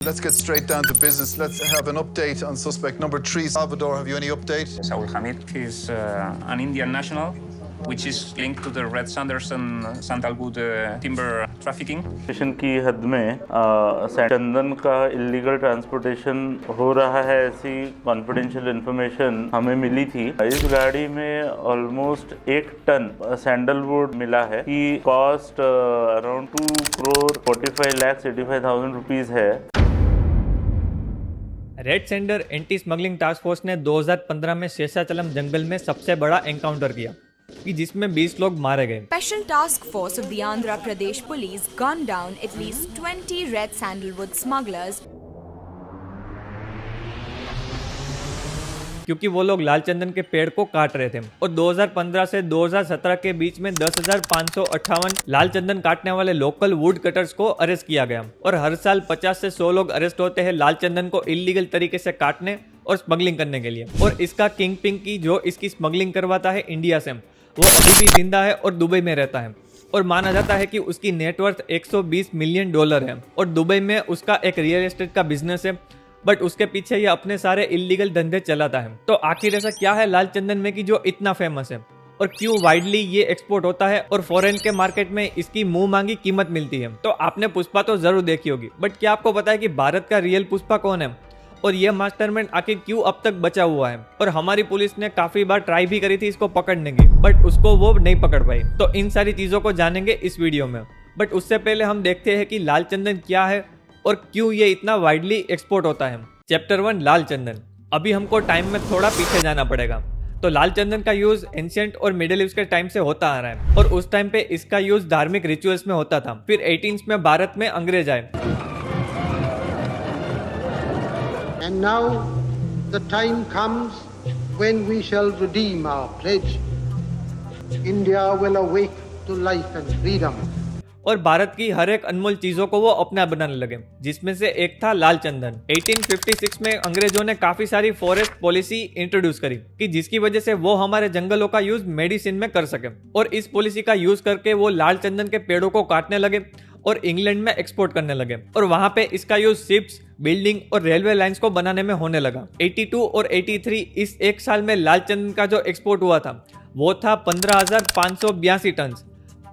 Let's get straight down to business. Let's have an update on suspect number 3. Salvador, have you any update? Saul Hamid is an Indian national, which is linked to the Red Sanderson Sandalwood timber trafficking. Station की हद में चंदन का illegal transportation हो रहा है, ऐसी confidential information हमें मिली थी। इस गाड़ी में ऑलमोस्ट 1 टन सैंडलवुड मिला है कि कॉस्ट अराउंड 2,45,85,000 रुपीज है। Red sender anti smuggling task force ने 2015 में शेषाचलम जंगल में सबसे बड़ा एनकाउंटर किया कि जिसमें 20 लोग मारे गए। Special Task Force of the Andhra Pradesh Police gunned down at least 20 red sandalwood smugglers क्योंकि वो लोग लाल चंदन के पेड़ को काट रहे थे और 2015 से 2017 के बीच में 10,558 लाल चंदन काटने वाले लोकल वुड कटर्स को अरेस्ट किया गया और हर साल 50 से 100 लोग अरेस्ट होते हैं लाल चंदन को इलीगल तरीके से काटने और स्मगलिंग करने के लिए। और इसका किंग पिंग की जो इसकी स्मगलिंग करवाता है इंडिया से, वो अभी भी जिंदा है और दुबई में रहता है और माना जाता है कि उसकी नेटवर्थ $120 मिलियन है और दुबई में उसका एक रियल एस्टेट का बिजनेस है, बट उसके पीछे ये अपने सारे इलीगल धंधे चलाता है। तो आखिर ऐसा क्या है लाल चंदन में कि जो इतना फेमस है और क्यों वाइडली ये एक्सपोर्ट होता है और फॉरेन के मार्केट में इसकी मुंह मांगी कीमत मिलती है। तो आपने पुष्पा तो जरूर देखी होगी, बट क्या आपको पता है कि भारत का रियल पुष्पा कौन है और ये मास्टरमाइंड आखिर क्यों अब तक बचा हुआ है। और हमारी पुलिस ने काफी बार ट्राई भी करी थी इसको पकड़ने की, बट उसको वो नहीं पकड़ पाई। तो इन सारी चीजों को जानेंगे इस वीडियो में, बट उससे पहले हम देखते हैं कि लाल चंदन क्या है और क्यों ये इतना वाइडली एक्सपोर्ट होता है। चैप्टर 1 लाल चंदन। अभी हमको टाइम में थोड़ा पीछे जाना पड़ेगा। तो लाल चंदन का यूज एंशिएंट और मिडिल ईस्ट के टाइम से होता आ रहा है और उस टाइम पे इसका यूज धार्मिक रिचुअल्स में होता था। फिर 18th में भारत में अंग्रेज आए। And now the time comes when we shall redeem our pledge. India will awake to life and freedom. और भारत की हर एक अनमोल चीजों को वो अपना बनाने लगे, जिसमें से एक था लाल चंदन। 1856 में अंग्रेजों ने काफी सारी फॉरेस्ट पॉलिसी इंट्रोड्यूस करी कि जिसकी वजह से वो हमारे जंगलों का यूज मेडिसिन में कर सके और इस पॉलिसी का यूज करके वो लाल चंदन के पेड़ों को काटने लगे और इंग्लैंड में एक्सपोर्ट करने लगे और वहां पे इसका यूज शिप्स, बिल्डिंग और रेलवे लाइंस को बनाने में होने लगा। 82 और 83 इस एक साल में लाल चंदन का जो एक्सपोर्ट हुआ था वो था 15,582 टन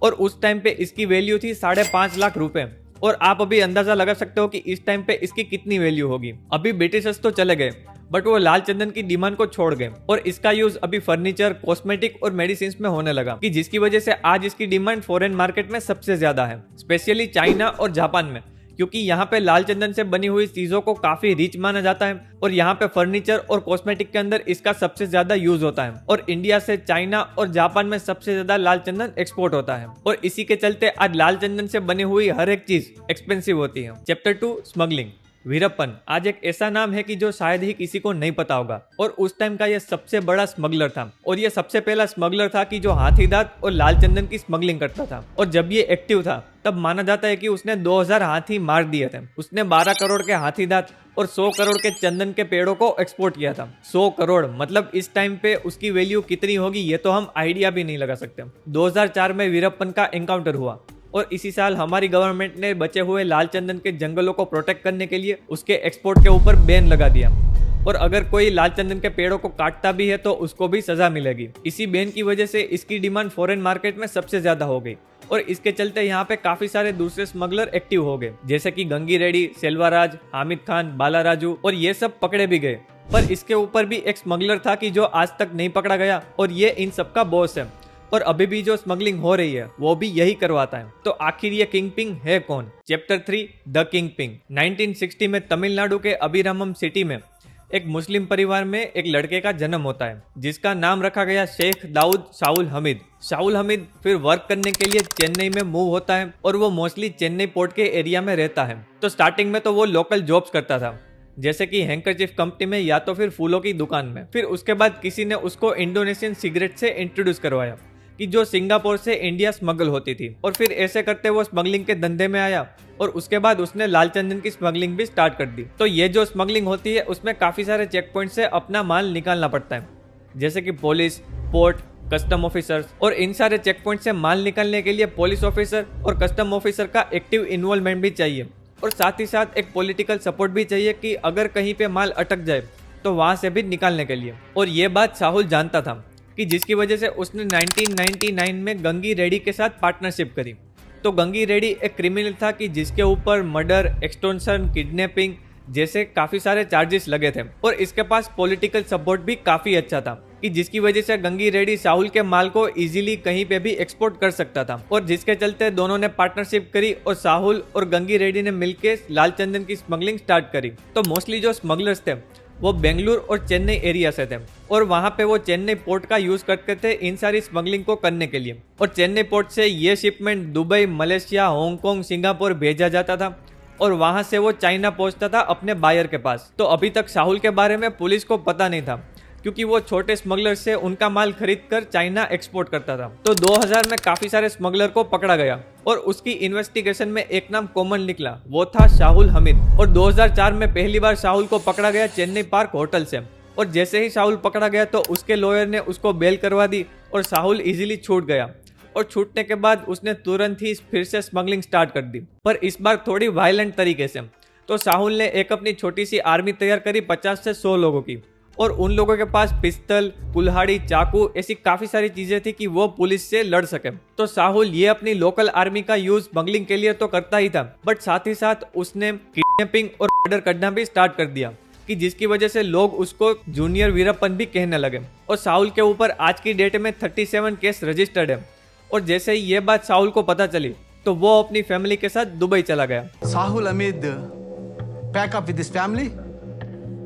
और उस टाइम पे इसकी वैल्यू थी 5.5 लाख रुपए। और आप अभी अंदाजा लगा सकते हो कि इस टाइम पे इसकी कितनी वैल्यू होगी। अभी ब्रिटिशर्स तो चले गए, बट वो लाल चंदन की डिमांड को छोड़ गए और इसका यूज अभी फर्नीचर, कॉस्मेटिक और मेडिसिन में होने लगा कि जिसकी वजह से आज इसकी डिमांड फॉरेन मार्केट में सबसे ज्यादा है, स्पेशली चाइना और जापान में, क्योंकि यहाँ पे लाल चंदन से बनी हुई चीजों को काफी रिच माना जाता है और यहाँ पे फर्नीचर और कॉस्मेटिक के अंदर इसका सबसे ज्यादा यूज होता है और इंडिया से चाइना और जापान में सबसे ज्यादा लाल चंदन एक्सपोर्ट होता है और इसी के चलते आज लाल चंदन से बनी हुई हर एक चीज एक्सपेंसिव होती है। Chapter 2 smuggling. वीरप्पन आज एक ऐसा नाम है कि जो शायद ही किसी को नहीं पता होगा और उस टाइम का ये सबसे बड़ा स्मगलर था और ये सबसे पहला स्मगलर था कि जो हाथीदांत और लाल चंदन की स्मगलिंग करता था। और जब ये एक्टिव था तब माना जाता है कि उसने 2000 हाथी मार दिए थे। उसने 12 करोड़ के हाथीदांत और 100 करोड़ के चंदन के पेड़ों को एक्सपोर्ट किया था। 100 करोड़ मतलब इस टाइम पे उसकी वैल्यू कितनी होगी ये तो हम आइडिया भी नहीं लगा सकते। 2004 में वीरप्पन का एनकाउंटर हुआ और इसी साल हमारी गवर्नमेंट ने बचे हुए लाल चंदन के जंगलों को प्रोटेक्ट करने के लिए उसके एक्सपोर्ट के ऊपर बैन लगा दिया और अगर कोई लाल चंदन के पेड़ों को काटता भी है तो उसको भी सजा मिलेगी। इसी बैन की वजह से इसकी डिमांड फॉरेन मार्केट में सबसे ज्यादा हो गई और इसके चलते यहाँ पे काफी सारे दूसरे स्मगलर एक्टिव हो गए, जैसे कि गंगी रेड्डी, सेल्वाराज, हामिद खान, बाला राजू और ये सब पकड़े भी गए। पर इसके ऊपर भी एक स्मगलर था कि जो आज तक नहीं पकड़ा गया और ये इन सबका बॉस है और अभी भी जो स्मगलिंग हो रही है वो भी यही करवाता है। तो आखिर ये किंग पिंग है कौन? Chapter 3 the king ping. 1960 में तमिलनाडु के अभिरामम सिटी में एक मुस्लिम परिवार में एक लड़के का जन्म होता है जिसका नाम रखा गया शेख दाऊद शाहुल हमीद। शाहुल हमीद फिर वर्क करने के लिए चेन्नई में मूव होता है और वो मोस्टली चेन्नई पोर्ट के एरिया में रहता है। तो स्टार्टिंग में तो वो लोकल जॉब्स करता था, जैसे कि हैंकरचीफ कंपनी में या तो फिर फूलों की दुकान में। फिर उसके बाद किसी ने उसको इंडोनेशियन सिगरेट से इंट्रोड्यूस करवाया कि जो सिंगापुर से इंडिया स्मगल होती थी और फिर ऐसे करते वो स्मगलिंग के धंधे में आया और उसके बाद उसने लाल चंदन की स्मगलिंग भी स्टार्ट कर दी। तो ये जो स्मगलिंग होती है उसमें काफी सारे चेक पॉइंट से अपना माल निकालना पड़ता है, जैसे कि पुलिस, पोर्ट, कस्टम ऑफिसर्स और इन सारे चेक पॉइंट से माल निकालने के लिए पुलिस ऑफिसर और कस्टम ऑफिसर का एक्टिव इन्वॉल्वमेंट भी चाहिए और साथ ही साथ एक पॉलिटिकल सपोर्ट भी चाहिए कि अगर कहीं पे माल अटक जाए तो वहां से भी निकालने के लिए। और ये बात साहुल जानता था कि जिसकी वजह से उसने 1999 में गंगी रेड्डी के साथ पार्टनरशिप करी। तो गंगी रेड्डी एक क्रिमिनल था कि जिसके ऊपर मर्डर, एक्सटॉर्शन, किडनैपिंग जैसे काफी सारे चार्जेस लगे थे और इसके पास पॉलिटिकल सपोर्ट भी काफी अच्छा था कि जिसकी वजह से गंगी रेड्डी साहुल के माल को इजीली कहीं पे भी एक्सपोर्ट कर सकता था। और जिसके चलते दोनों ने पार्टनरशिप करी और साहुल और गंगी रेड्डी ने मिलकर लाल चंदन की स्मगलिंग स्टार्ट करी। तो मोस्टली जो स्मगलर्स थे वो बेंगलुरु और चेन्नई एरिया से थे और वहां पे वो चेन्नई पोर्ट का यूज करते थे इन सारी स्मगलिंग को करने के लिए। और चेन्नई पोर्ट से ये shipment Dubai, Malaysia, Hong Kong, Singapore भेजा जाता था और वहां से वो चाइना पहुंचता था अपने बायर के पास। तो अभी तक साहुल के बारे में पुलिस को पता नहीं था क्योंकि वो छोटे स्मगलर से उनका माल खरीद कर चाइना एक्सपोर्ट करता था। तो 2000 में काफी सारे स्मगलर को पकड़ा गया और उसकी इन्वेस्टिगेशन में एक नाम कॉमन निकला, वो था शाहुल हमीद। और 2004 में पहली बार साहुल को पकड़ा गया चेन्नई पार्क होटल से। और जैसे ही साहुल पकड़ा गया तो उसके लॉयर ने उसको बेल करवा दी और साहुल इजीली छूट गया। और छूटने के बाद उसने तुरंत ही फिर से स्मगलिंग स्टार्ट कर दी, पर इस बार थोड़ी वायलेंट तरीके से। तो साहुल ने एक अपनी छोटी सी आर्मी तैयार करी 50 से 100 लोगों की और उन लोगों के पास पिस्तल, कुल्हाड़ी, चाकू ऐसी काफी सारी चीजें थी कि वो पुलिस से लड़ सके। तो साहुल ये अपनी लोकल आर्मी का यूज स्मगलिंग के लिए तो करता ही था, बट साथ ही साथ उसने किडनैपिंग और मर्डर करना भी स्टार्ट कर दिया कि जिसकी वजह से लोग उसको जूनियर वीरप्पन भी कहने लगे। और साहुल के ऊपर आज की डेट में 37 केस रजिस्टर्ड है। और जैसे ही ये बात साहुल को पता चली तो वो अपनी फैमिली के साथ दुबई चला गया। Sahul Hamid pack up with his family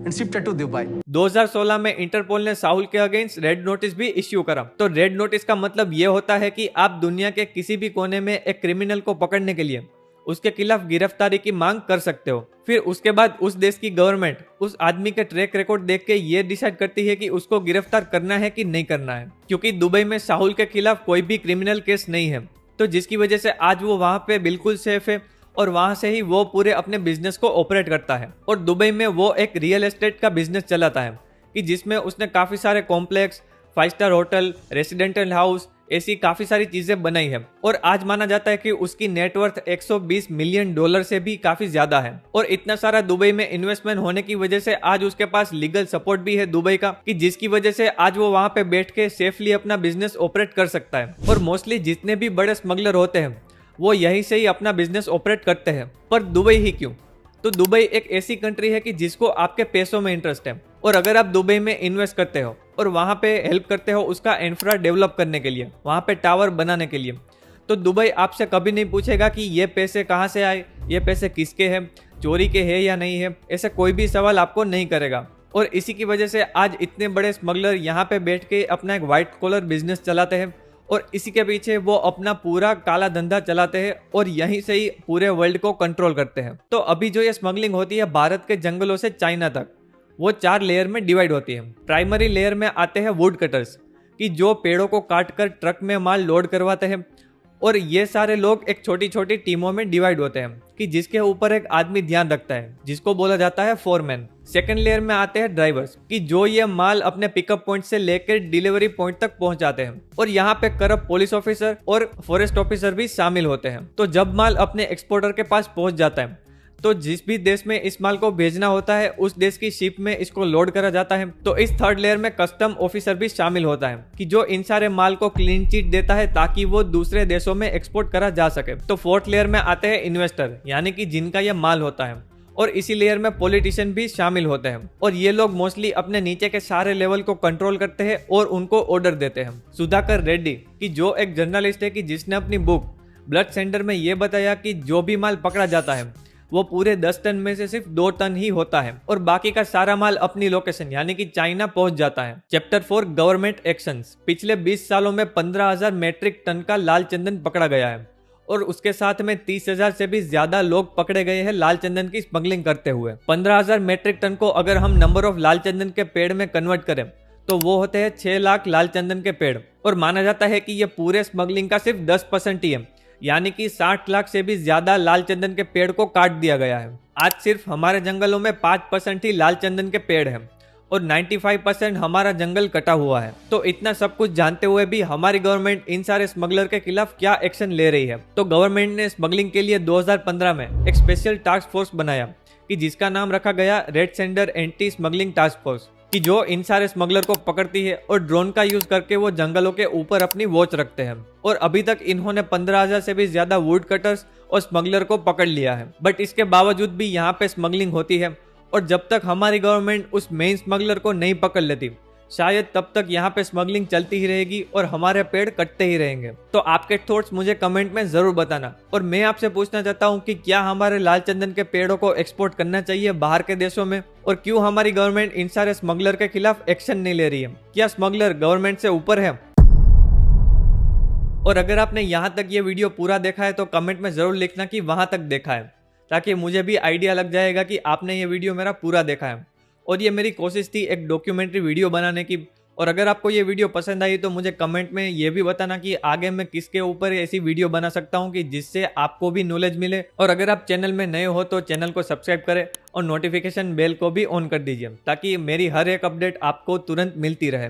and shifted to Dubai. 2016 में इंटरपोल ने साहुल के अगेंस्ट रेड नोटिस भी इश्यू करा। तो रेड नोटिस का मतलब ये होता है कि आप दुनिया के किसी भी कोने में एक क्रिमिनल को पकड़ने के लिए उसके खिलाफ गिरफ्तारी की मांग कर सकते हो। फिर उसके बाद उस देश की गवर्नमेंट उस आदमी के ट्रैक रिकॉर्ड देख के ये डिसाइड करती है कि उसको गिरफ्तार करना है कि नहीं करना है, क्योंकि दुबई में साहुल के खिलाफ कोई भी क्रिमिनल केस नहीं है। तो जिसकी वजह से आज वो वहां पे बिल्कुल सेफ है और वहां से ही वो पूरे अपने बिजनेस को ऑपरेट करता है। और दुबई में वो एक रियल एस्टेट का बिजनेस चलाता है कि जिसमें उसने काफी सारे complex, 5 star hotel, residential house ऐसी काफी सारी चीजें बनाई है। और आज माना जाता है कि उसकी नेटवर्थ $120 मिलियन से भी काफी ज्यादा है। और इतना सारा दुबई में इन्वेस्टमेंट होने की वजह से आज उसके पास लीगल सपोर्ट भी है दुबई का कि जिसकी वजह से आज वो वहां पे बैठ के सेफली अपना बिजनेस ऑपरेट कर सकता है। और मोस्टली जितने भी बड़े स्मगलर होते हैं वो यहीं से ही अपना बिजनेस ऑपरेट करते हैं। पर दुबई ही क्यों? तो दुबई एक ऐसी कंट्री है कि जिसको आपके पैसों में इंटरेस्ट है और अगर आप दुबई में इन्वेस्ट करते हो और वहां पे हेल्प करते हो उसका इंफ्रा डेवलप करने के लिए, वहां पे टावर बनाने के लिए, तो दुबई आपसे कभी नहीं पूछेगा कि ये पैसे कहाँ से आए, ये पैसे किसके हैं, चोरी के हैं या नहीं है, ऐसा कोई भी सवाल आपको नहीं करेगा। और इसी की वजह से आज इतने बड़े स्मगलर यहाँ पे बैठ के अपना एक व्हाइट कॉलर बिजनेस चलाते हैं और इसी के पीछे वो अपना पूरा काला धंधा चलाते हैं और यहीं से ही पूरे वर्ल्ड को कंट्रोल करते हैं। तो अभी जो ये स्मगलिंग होती है भारत के जंगलों से चाइना तक, वो 4 लेयर में डिवाइड होती है। प्राइमरी लेयर में आते हैं वुड कटर्स कि जो पेड़ों को काट कर ट्रक में माल लोड करवाते हैं और ये सारे लोग एक छोटी छोटी टीमों में डिवाइड होते हैं कि जिसके ऊपर एक आदमी ध्यान रखता है जिसको बोला जाता है फोरमैन। सेकंड लेयर में आते हैं ड्राइवर्स कि जो ये माल अपने पिकअप पॉइंट से लेकर डिलीवरी पॉइंट तक पहुंचाते हैं। और यहाँ पे करप्ट पुलिस ऑफिसर और फॉरेस्ट ऑफिसर भी शामिल होते हैं। तो जब माल अपने एक्सपोर्टर के पास पहुंच जाता है तो जिस भी देश में इस माल को भेजना होता है उस देश की शिप में इसको लोड करा जाता है। तो इस थर्ड लेयर में कस्टम ऑफिसर भी शामिल होता है कि जो इन सारे माल को क्लीन चिट देता है ताकि वो दूसरे देशों में एक्सपोर्ट करा जा सके। तो फोर्थ लेयर में आते हैं इन्वेस्टर यानी कि जिनका ये माल होता है और इसी लेयर में पॉलिटिशियन भी शामिल होते हैं और ये लोग मोस्टली अपने नीचे के सारे लेवल को कंट्रोल करते हैं और उनको ऑर्डर देते हैं। सुधाकर रेड्डी कि जो एक जर्नलिस्ट है कि जिसने अपनी बुक ब्लड सेंटर में ये बताया कि जो भी माल पकड़ा जाता है वो पूरे 10 टन में से सिर्फ 2 टन ही होता है और बाकी का सारा माल अपनी लोकेशन यानी कि चाइना पहुंच जाता है। Chapter 4 government actions. पिछले 20 सालों में 15,000 मेट्रिक टन का लाल चंदन पकड़ा गया है और उसके साथ में 30,000 से भी ज्यादा लोग पकड़े गए हैं लाल चंदन की स्मगलिंग करते हुए। 15,000 मेट्रिक टन को अगर हम नंबर ऑफ लाल चंदन के पेड़ में कन्वर्ट करें तो वो होते हैं 6 लाख लाल चंदन के पेड़ और माना जाता है कि ये पूरे स्मगलिंग का सिर्फ 10% ही है यानी कि 60 लाख से भी ज्यादा लाल चंदन के पेड़ को काट दिया गया है। आज सिर्फ हमारे जंगलों में 5% ही लाल चंदन के पेड़ हैं और 95% हमारा जंगल कटा हुआ है। तो इतना सब कुछ जानते हुए भी हमारी गवर्नमेंट इन सारे स्मगलर के खिलाफ क्या एक्शन ले रही है? तो गवर्नमेंट ने स्मगलिंग के लिए 2015 में एक स्पेशल टास्क फोर्स बनाया कि जिसका नाम रखा गया red sander anti smuggling task force, कि जो इन सारे स्मगलर को पकड़ती है और ड्रोन का यूज करके वो जंगलों के ऊपर अपनी वॉच रखते हैं। और अभी तक इन्होंने 15,000 से भी ज्यादा वुड कटर्स और स्मगलर को पकड़ लिया है। बट इसके बावजूद भी यहाँ पे स्मगलिंग होती है, और जब तक हमारी गवर्नमेंट उस मेन स्मगलर को नहीं पकड़ लेती, शायद तब तक यहाँ पे स्मगलिंग चलती ही रहेगी और हमारे पेड़ कटते ही रहेंगे। तो आपके थॉट्स मुझे कमेंट में जरूर बताना। और मैं आपसे पूछना चाहता हूँ कि क्या हमारे लाल चंदन के पेड़ों को एक्सपोर्ट करना चाहिए बाहर के देशों में, और क्यों हमारी गवर्नमेंट इन सारे स्मगलर के खिलाफ एक्शन नहीं ले रही है? क्या स्मगलर गवर्नमेंट से ऊपर है? और अगर आपने यहाँ तक ये वीडियो पूरा देखा है तो कमेंट में जरूर लिखना कि वहां तक देखा है, ताकि मुझे भी आइडिया लग जाएगा कि आपने ये वीडियो मेरा पूरा देखा है। और ये मेरी कोशिश थी एक डॉक्यूमेंट्री वीडियो बनाने की। और अगर आपको ये वीडियो पसंद आई तो मुझे कमेंट में ये भी बताना कि आगे मैं किसके ऊपर ऐसी वीडियो बना सकता हूँ कि जिससे आपको भी नॉलेज मिले। और अगर आप चैनल में नए हो तो चैनल को सब्सक्राइब करें और नोटिफिकेशन बेल को भी ऑन कर दीजिए, ताकि मेरी हर एक अपडेट आपको तुरंत मिलती रहे।